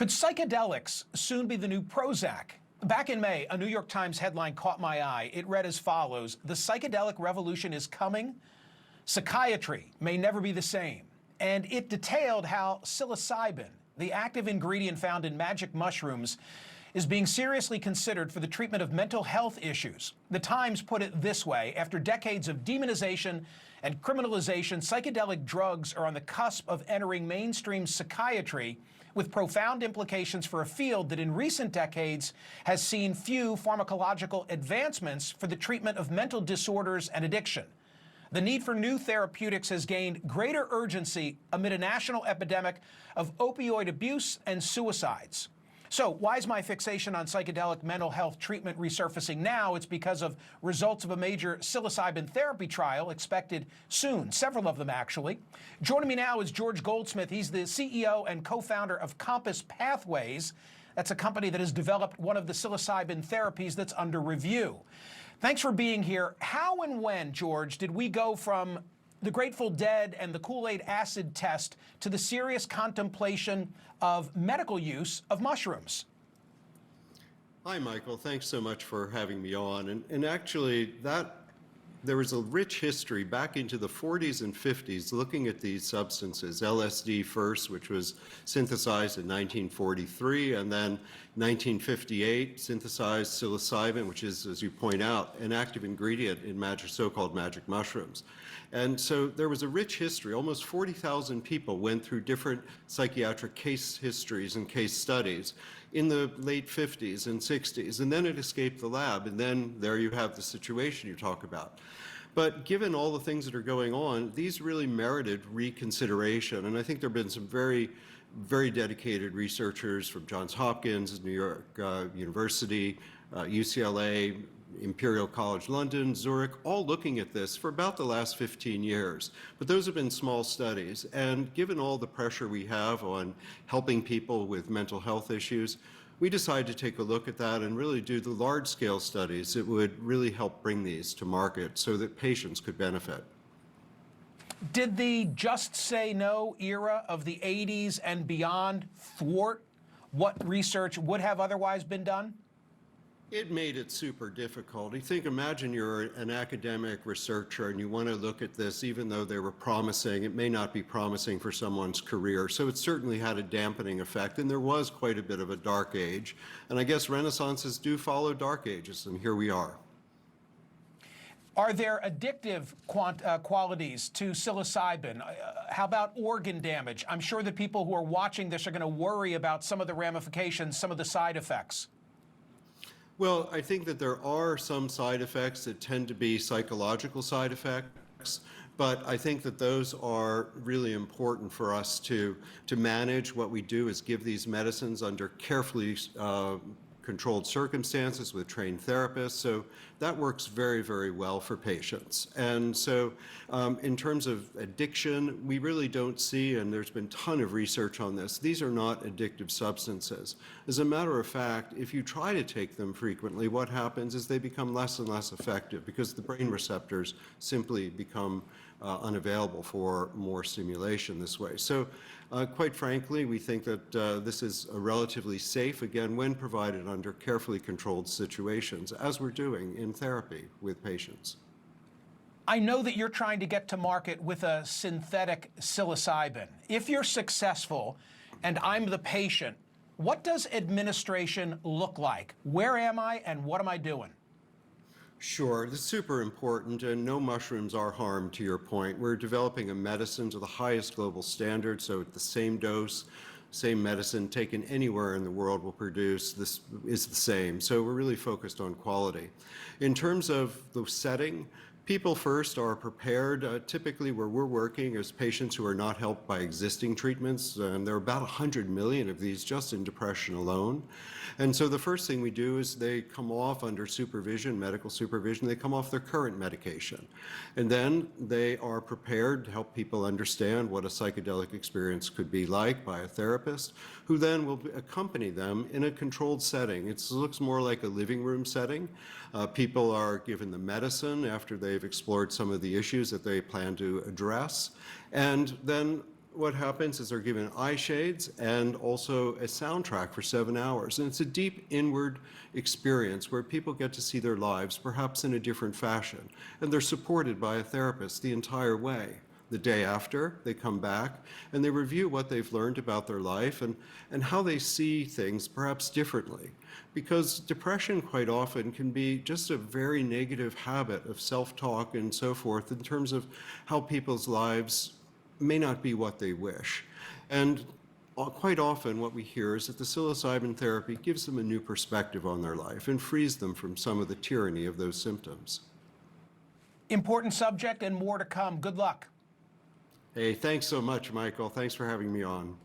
Could psychedelics soon be the new Prozac? Back in May, a New York Times headline caught my eye. It read as follows: "The psychedelic revolution is coming. Psychiatry may never be the same." And it detailed how psilocybin, the active ingredient found in magic mushrooms, is being seriously considered for the treatment of mental health issues. The Times put it this way: after decades of demonization and criminalization, psychedelic drugs are on the cusp of entering mainstream psychiatry, with profound implications for a field that in recent decades has seen few pharmacological advancements for the treatment of mental disorders and addiction. The need for new therapeutics has gained greater urgency amid a national epidemic of opioid abuse and suicides. So why is my fixation on psychedelic mental health treatment resurfacing now? It's because of results of a major psilocybin therapy trial expected soon, several of them actually. Joining me now is George Goldsmith. He's the CEO and co-founder of Compass Pathways. That's a company that has developed one of the psilocybin therapies that's under review. Thanks for being here. How and when, George, did we go from the Grateful Dead and the Kool-Aid acid test to the serious contemplation of medical use of mushrooms? Hi, Michael. Thanks so much for having me on. And actually, there was a rich history back into the 40s and 50s looking at these substances. LSD first, which was synthesized in 1943, and then 1958 synthesized psilocybin, which is, as you point out, an active ingredient in so-called magic mushrooms. And so there was a rich history. Almost 40,000 people went through different psychiatric case histories and case studies in the late 50s and 60s. And then it escaped the lab. And then there you have the situation you talk about. But given all the things that are going on, these really merited reconsideration. And I think there have been some very dedicated researchers from Johns Hopkins, New York University, UCLA, Imperial College London, Zurich, all looking at this for about the last 15 years. But those have been small studies. And given all the pressure we have on helping people with mental health issues, we decided to take a look at that and really do the large-scale studies that would really help bring these to market so that patients could benefit. Did the just say no era of the 80s and beyond thwart what research would have otherwise been done? It made it super difficult. Imagine you're an academic researcher and you want to look at this, even though they were promising, it may not be promising for someone's career. So it certainly had a dampening effect, and there was quite a bit of a dark age. And I guess renaissances do follow dark ages, and here we are. Are there addictive qualities to psilocybin? How about organ damage? I'm sure that people who are watching this are going to worry about some of the ramifications, some of the side effects. Well, I think that there are some side effects that tend to be psychological side effects, but I think that those are really important for us to manage. What we do is give these medicines under carefully controlled circumstances with trained therapists. So that works very, very well for patients. And so in terms of addiction, we really don't see, and there's been a ton of research on this, these are not addictive substances. As a matter of fact, if you try to take them frequently, what happens is they become less and less effective because the brain receptors simply become unavailable for more stimulation this way. So quite frankly, we think that this is relatively safe, again, when provided under carefully controlled situations, as we're doing in therapy with patients. I know that you're trying to get to market with a synthetic psilocybin. If you're successful and I'm the patient, what does administration look like? Where am I and what am I doing? Sure, this is super important, and no mushrooms are harmed, to your point. We're developing a medicine to the highest global standard, so at the same dose, same medicine taken anywhere in the world will produce, this is the same. So we're really focused on quality. In terms of the setting, people first are prepared. Typically where we're working is patients who are not helped by existing treatments, and there are about 100 million of these just in depression alone. And so the first thing we do is they come off under supervision, medical supervision, they come off their current medication. And then they are prepared to help people understand what a psychedelic experience could be like by a therapist, who then will accompany them in a controlled setting. It looks more like a living room setting. People are given the medicine after they've explored some of the issues that they plan to address. And then what happens is they're given eye shades and also a soundtrack for 7 hours. And it's a deep inward experience where people get to see their lives perhaps in a different fashion. And they're supported by a therapist the entire way. The day after, they come back and they review what they've learned about their life and how they see things perhaps differently. Because depression quite often can be just a very negative habit of self-talk and so forth in terms of how people's lives may not be what they wish. And quite often what we hear is that the psilocybin therapy gives them a new perspective on their life and frees them from some of the tyranny of those symptoms. Important subject and more to come. Good luck. Hey, thanks so much, Michael. Thanks for having me on.